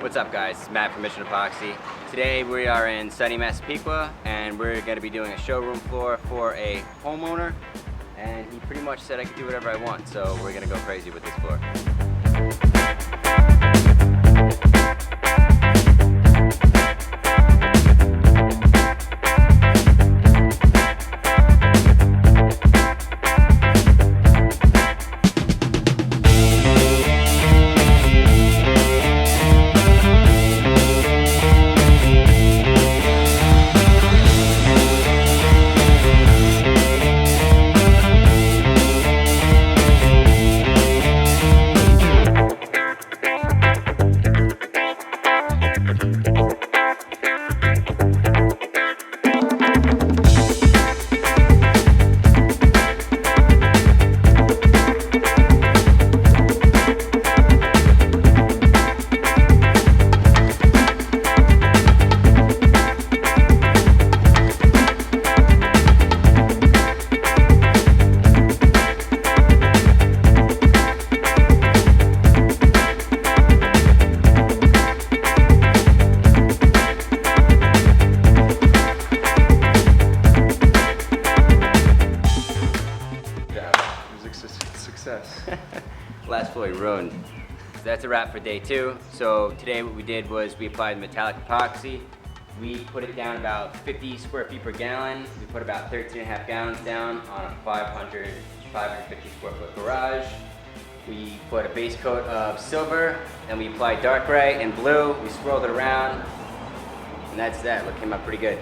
What's up guys, it's Matt from Mission Epoxy. Today we are in sunny Massapequa and we're going to be doing a showroom floor for a homeowner, and he pretty much said I could do whatever I want, so we're going to go crazy with this floor. Success. Last floor we ruined. So that's a wrap for day 2. So today what we did was we applied metallic epoxy. We put it down about 50 square feet per gallon. We put about 13.5 gallons down on a 550 square foot garage. We put a base coat of silver, and we applied dark gray and blue. We swirled it around, and that's that. It came out pretty good.